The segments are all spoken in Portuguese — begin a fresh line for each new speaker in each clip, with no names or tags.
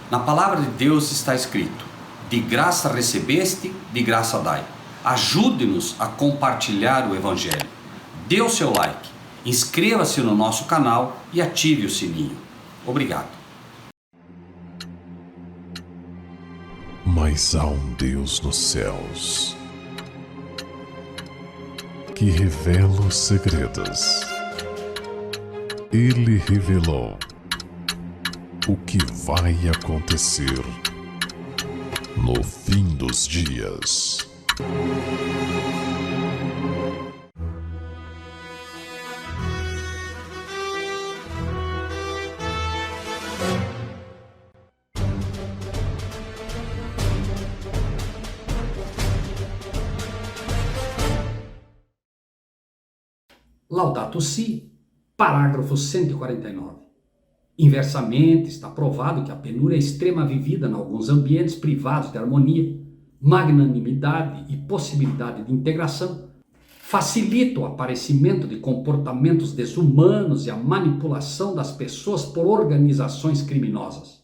Na palavra de Deus está escrito: de graça recebeste, de graça dai. Ajude-nos a compartilhar o Evangelho. Dê o seu like, inscreva-se no nosso canal e ative o sininho. Obrigado.
Mas há um Deus nos céus que revela os segredos. Ele revelou o que vai acontecer no fim dos dias.
Laudato Si, parágrafo 149. Inversamente, está provado que a penúria extrema vivida em alguns ambientes privados de harmonia, magnanimidade e possibilidade de integração facilita o aparecimento de comportamentos desumanos e a manipulação das pessoas por organizações criminosas.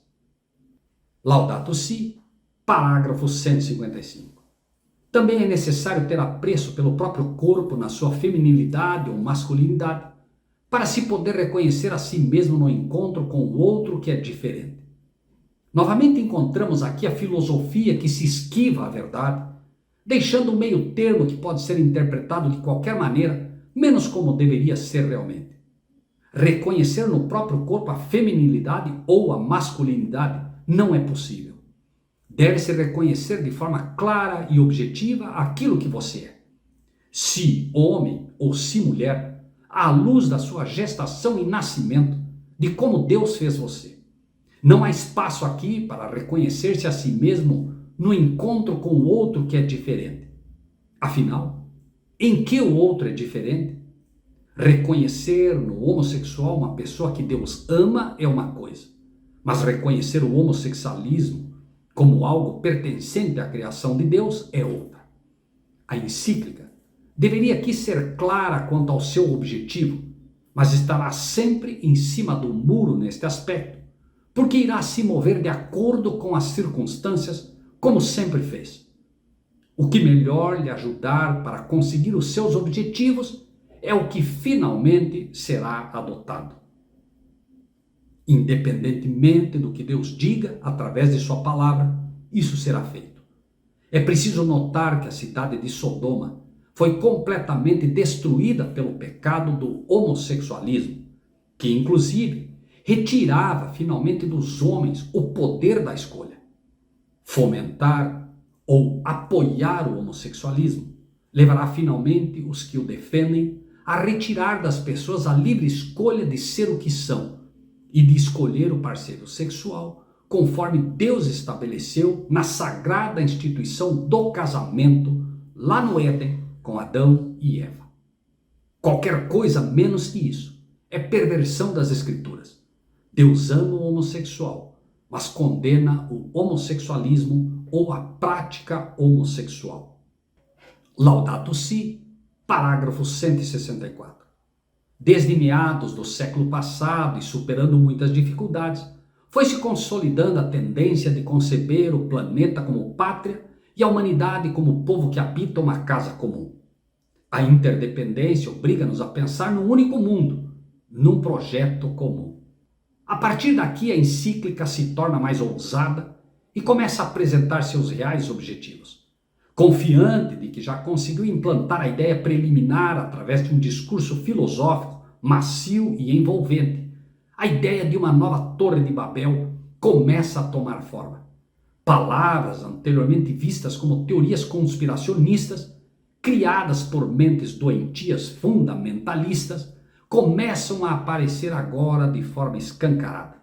Laudato Si, parágrafo 155. Também é necessário ter apreço pelo próprio corpo na sua feminilidade ou masculinidade, para se poder reconhecer a si mesmo no encontro com o outro que é diferente. Novamente encontramos aqui a filosofia que se esquiva à verdade, deixando um meio termo que pode ser interpretado de qualquer maneira, menos como deveria ser realmente. Reconhecer no próprio corpo a feminilidade ou a masculinidade não é possível. Deve-se reconhecer de forma clara e objetiva aquilo que você é. Se homem ou se mulher, à luz da sua gestação e nascimento, de como Deus fez você. Não há espaço aqui para reconhecer-se a si mesmo no encontro com o outro que é diferente. Afinal, em que o outro é diferente? Reconhecer no homossexual uma pessoa que Deus ama é uma coisa, mas reconhecer o homossexualismo como algo pertencente à criação de Deus é outra. A encíclica deveria aqui ser clara quanto ao seu objetivo, mas estará sempre em cima do muro neste aspecto, porque irá se mover de acordo com as circunstâncias, como sempre fez. O que melhor lhe ajudar para conseguir os seus objetivos é o que finalmente será adotado. Independentemente do que Deus diga através de sua palavra, isso será feito. É preciso notar que a cidade de Sodoma foi completamente destruída pelo pecado do homossexualismo, que inclusive retirava finalmente dos homens o poder da escolha. Fomentar ou apoiar o homossexualismo levará finalmente os que o defendem a retirar das pessoas a livre escolha de ser o que são e de escolher o parceiro sexual conforme Deus estabeleceu na sagrada instituição do casamento lá no Éden com Adão e Eva. Qualquer coisa menos que isso é perversão das Escrituras. Deus ama o homossexual, mas condena o homossexualismo ou a prática homossexual. Laudato Si, parágrafo 164. Desde meados do século passado e superando muitas dificuldades, foi se consolidando a tendência de conceber o planeta como pátria e a humanidade como povo que habita uma casa comum. A interdependência obriga-nos a pensar num único mundo, num projeto comum. A partir daqui, a encíclica se torna mais ousada e começa a apresentar seus reais objetivos. Confiante de que já conseguiu implantar a ideia preliminar através de um discurso filosófico, macio e envolvente, a ideia de uma nova Torre de Babel começa a tomar forma. Palavras anteriormente vistas como teorias conspiracionistas, criadas por mentes doentias fundamentalistas, começam a aparecer agora de forma escancarada.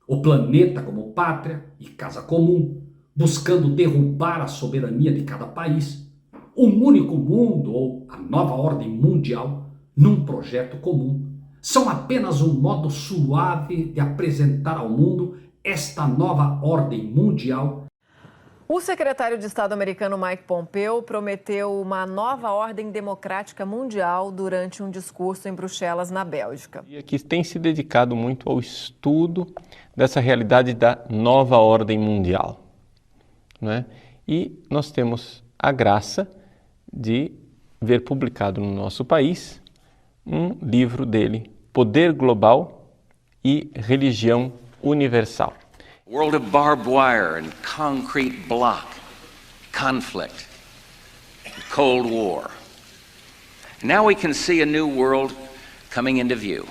O planeta como pátria e casa comum, buscando derrubar a soberania de cada país, um único mundo ou a nova ordem mundial, num projeto comum, são apenas um modo suave de apresentar ao mundo esta nova ordem mundial
O secretário de Estado americano Mike Pompeo prometeu uma nova ordem democrática mundial durante um discurso em Bruxelas, na Bélgica.
Que tem se dedicado muito ao estudo dessa realidade da nova ordem mundial, né? E nós temos a graça de ver publicado no nosso país um livro dele, Poder Global e Religião Universal.
World of barbed wire and concrete block, conflict, Cold War. Now we can see a new world coming into view.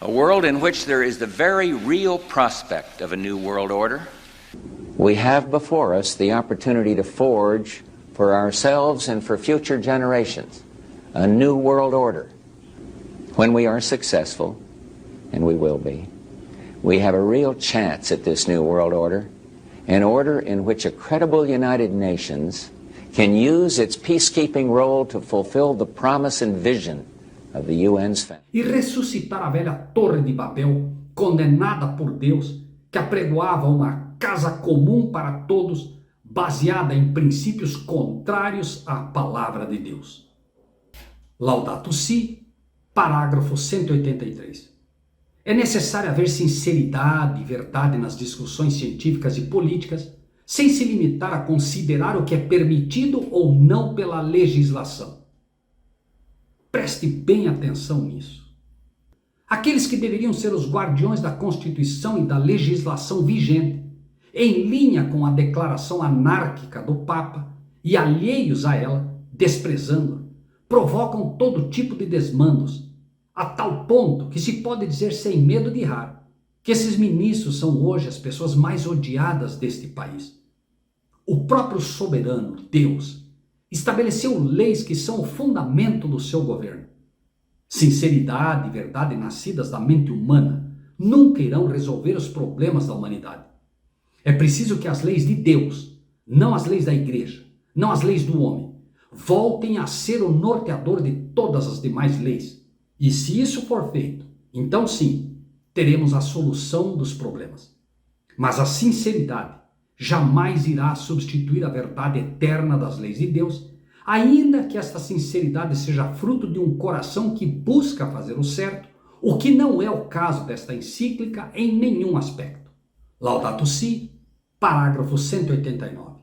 A world in which there is the very real prospect of a new world order.
We have before us the opportunity to forge for ourselves and for future generations a new world order. When we are successful, and we will be, we have a real chance at this new world order, an order in which a credible United Nations can use its peacekeeping role to fulfill the promise and vision of the UN's family.
E ressuscitar a velha Torre de Babel, condenada por Deus, que apregoava uma casa comum para todos, baseada em princípios contrários à palavra de Deus. Laudato Si, parágrafo 183. É necessário haver sinceridade e verdade nas discussões científicas e políticas, sem se limitar a considerar o que é permitido ou não pela legislação. Preste bem atenção nisso. Aqueles que deveriam ser os guardiões da Constituição e da legislação vigente, em linha com a declaração anárquica do Papa e alheios a ela, desprezando-a, provocam todo tipo de desmandos, a tal ponto que se pode dizer sem medo de errar, que esses ministros são hoje as pessoas mais odiadas deste país. O próprio soberano, Deus, estabeleceu leis que são o fundamento do seu governo. Sinceridade e verdade nascidas da mente humana nunca irão resolver os problemas da humanidade. É preciso que as leis de Deus, não as leis da igreja, não as leis do homem, voltem a ser o norteador de todas as demais leis. E se isso for feito, então sim, teremos a solução dos problemas. Mas a sinceridade jamais irá substituir a verdade eterna das leis de Deus, ainda que esta sinceridade seja fruto de um coração que busca fazer o certo, o que não é o caso desta encíclica em nenhum aspecto. Laudato Si, parágrafo 189.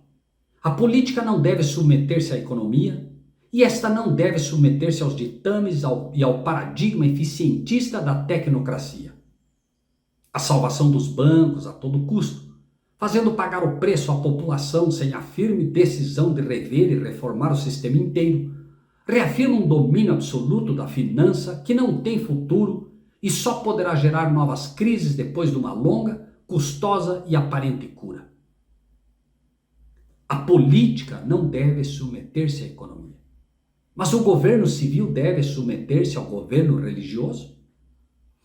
A política não deve submeter-se à economia, e esta não deve submeter-se aos ditames e ao paradigma eficientista da tecnocracia. A salvação dos bancos a todo custo, fazendo pagar o preço à população sem a firme decisão de rever e reformar o sistema inteiro, reafirma um domínio absoluto da finança que não tem futuro e só poderá gerar novas crises depois de uma longa, custosa e aparente cura. A política não deve submeter-se à economia. Mas o governo civil deve submeter-se ao governo religioso?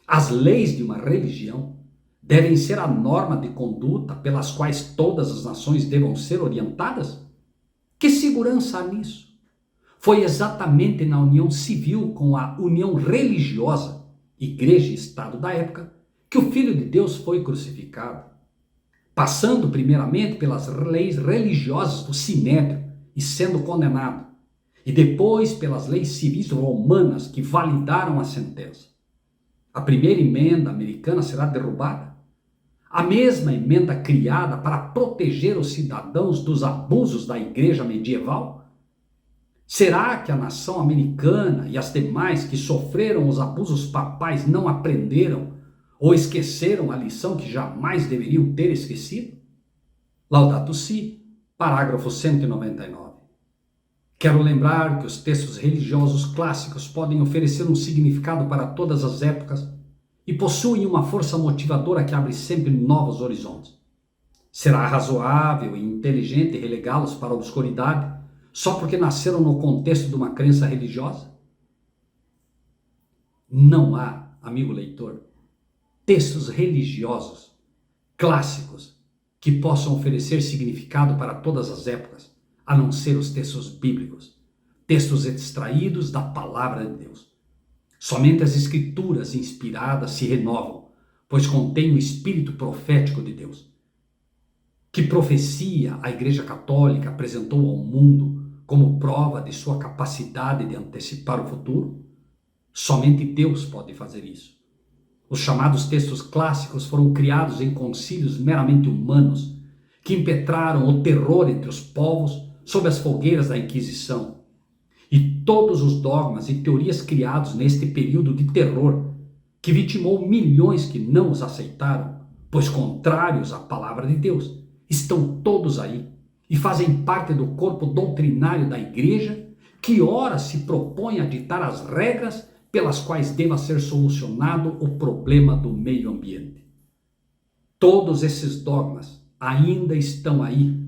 As leis de uma religião devem ser a norma de conduta pelas quais todas as nações devam ser orientadas? Que segurança há nisso? Foi exatamente na união civil com a união religiosa, igreja e Estado da época, que o Filho de Deus foi crucificado, passando primeiramente pelas leis religiosas do Sinédrio e sendo condenado, e depois pelas leis civis romanas que validaram a sentença. A primeira emenda americana será derrubada. A mesma emenda criada para proteger os cidadãos dos abusos da igreja medieval? Será que a nação americana e as demais que sofreram os abusos papais não aprenderam ou esqueceram a lição que jamais deveriam ter esquecido? Laudato Si, parágrafo 199. Quero lembrar que os textos religiosos clássicos podem oferecer um significado para todas as épocas e possuem uma força motivadora que abre sempre novos horizontes. Será razoável e inteligente relegá-los para a obscuridade só porque nasceram no contexto de uma crença religiosa? Não há, amigo leitor, textos religiosos clássicos que possam oferecer significado para todas as épocas, a não ser os textos bíblicos, textos extraídos da palavra de Deus. Somente as escrituras inspiradas se renovam, pois contêm o espírito profético de Deus. Que profecia a Igreja Católica apresentou ao mundo como prova de sua capacidade de antecipar o futuro? Somente Deus pode fazer isso. Os chamados textos clássicos foram criados em concílios meramente humanos, que impetraram o terror entre os povos sob as fogueiras da Inquisição. E todos os dogmas e teorias criados neste período de terror, que vitimou milhões que não os aceitaram, pois contrários à palavra de Deus, estão todos aí e fazem parte do corpo doutrinário da Igreja, que ora se propõe a ditar as regras pelas quais deva ser solucionado o problema do meio ambiente. Todos esses dogmas ainda estão aí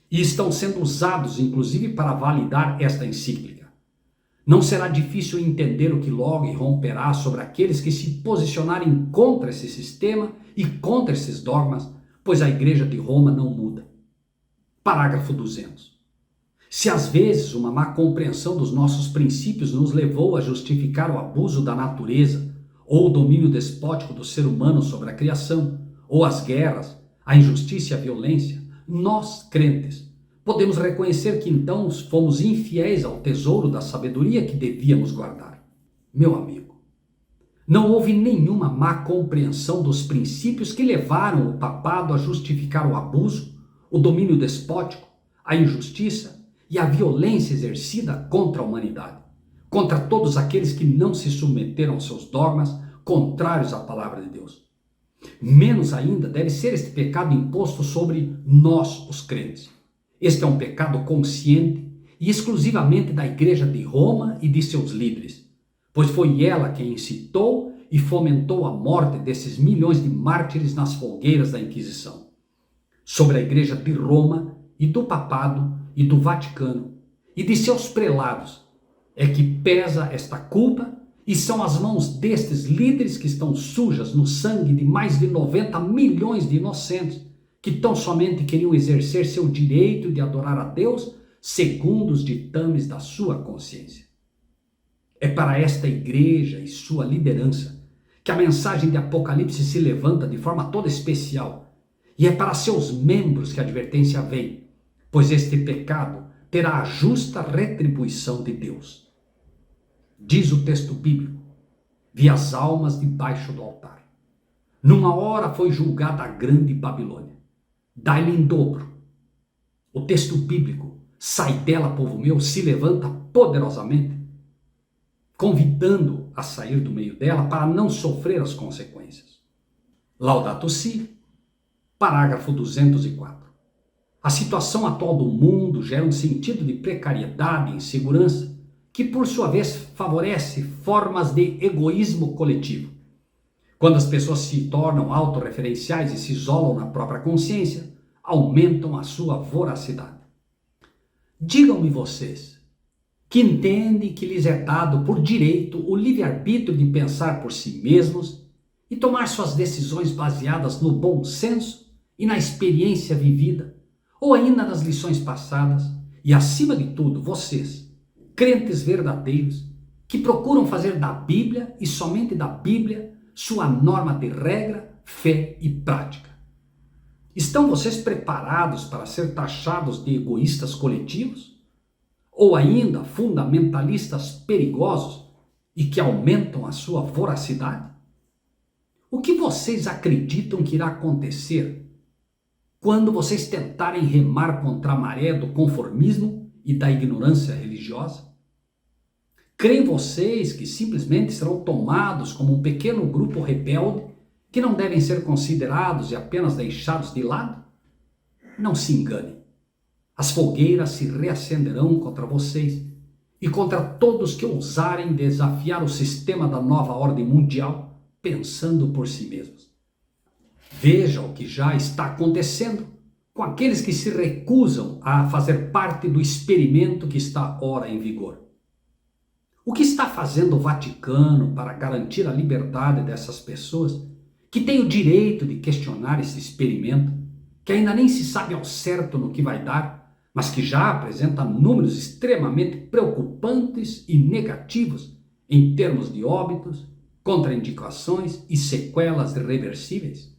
e estão sendo usados inclusive para validar esta encíclica. Não será difícil entender o que logo irromperá sobre aqueles que se posicionarem contra esse sistema e contra esses dogmas, pois a Igreja de Roma não muda. Parágrafo 200. Se às vezes uma má compreensão dos nossos princípios nos levou a justificar o abuso da natureza ou o domínio despótico do ser humano sobre a criação, ou as guerras, a injustiça e a violência, nós, crentes, podemos reconhecer que então fomos infiéis ao tesouro da sabedoria que devíamos guardar. Meu amigo, não houve nenhuma má compreensão dos princípios que levaram o papado a justificar o abuso, o domínio despótico, a injustiça e a violência exercida contra a humanidade, contra todos aqueles que não se submeteram aos seus dogmas contrários à palavra de Deus. Menos ainda deve ser este pecado imposto sobre nós, os crentes. Este é um pecado consciente e exclusivamente da Igreja de Roma e de seus líderes, pois foi ela quem incitou e fomentou a morte desses milhões de mártires nas fogueiras da Inquisição. Sobre a Igreja de Roma e do Papado e do Vaticano e de seus prelados é que pesa esta culpa, e são as mãos destes líderes que estão sujas no sangue de mais de 90 milhões de inocentes que tão somente queriam exercer seu direito de adorar a Deus segundo os ditames da sua consciência. É para esta igreja e sua liderança que a mensagem de Apocalipse se levanta de forma toda especial, e é para seus membros que a advertência vem, pois este pecado terá a justa retribuição de Deus. Diz o texto bíblico: vi as almas debaixo do altar. Numa hora foi julgada a grande Babilônia. Dai-lhe em dobro. O texto bíblico, sai dela, povo meu, se levanta poderosamente, convidando a sair do meio dela para não sofrer as consequências. Laudato Si, parágrafo 204. A situação atual do mundo gera um sentido de precariedade e insegurança, que por sua vez favorece formas de egoísmo coletivo. Quando as pessoas se tornam autorreferenciais e se isolam na própria consciência, aumentam a sua voracidade. Digam-me vocês, que entendem que lhes é dado por direito o livre-arbítrio de pensar por si mesmos e tomar suas decisões baseadas no bom senso e na experiência vivida, ou ainda nas lições passadas, e acima de tudo, vocês, crentes verdadeiros, que procuram fazer da Bíblia e somente da Bíblia sua norma de regra, fé e prática. Estão vocês preparados para ser taxados de egoístas coletivos? Ou ainda fundamentalistas perigosos e que aumentam a sua voracidade? O que vocês acreditam que irá acontecer quando vocês tentarem remar contra a maré do conformismo e da ignorância religiosa? Creem vocês que simplesmente serão tomados como um pequeno grupo rebelde que não devem ser considerados e apenas deixados de lado? Não se enganem. As fogueiras se reacenderão contra vocês e contra todos que ousarem desafiar o sistema da nova ordem mundial pensando por si mesmos. Veja o que já está acontecendo com aqueles que se recusam a fazer parte do experimento que está ora em vigor. O que está fazendo o Vaticano para garantir a liberdade dessas pessoas que têm o direito de questionar esse experimento, que ainda nem se sabe ao certo no que vai dar, mas que já apresenta números extremamente preocupantes e negativos em termos de óbitos, contraindicações e sequelas irreversíveis?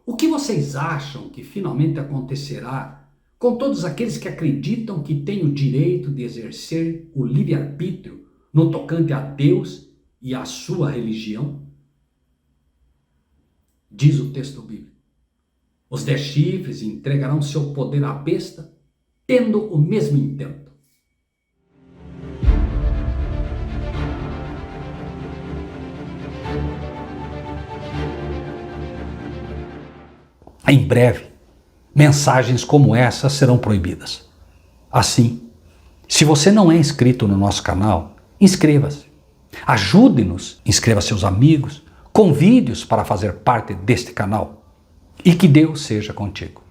O que vocês acham que finalmente acontecerá com todos aqueles que acreditam que têm o direito de exercer o livre-arbítrio no tocante a Deus e a sua religião? Diz o texto bíblico: os 10 chifres entregarão seu poder à besta, tendo o mesmo intento. Em breve, mensagens como essa serão proibidas. Assim, se você não é inscrito no nosso canal, inscreva-se. Ajude-nos, inscreva seus amigos, convide-os para fazer parte deste canal. E que Deus seja contigo.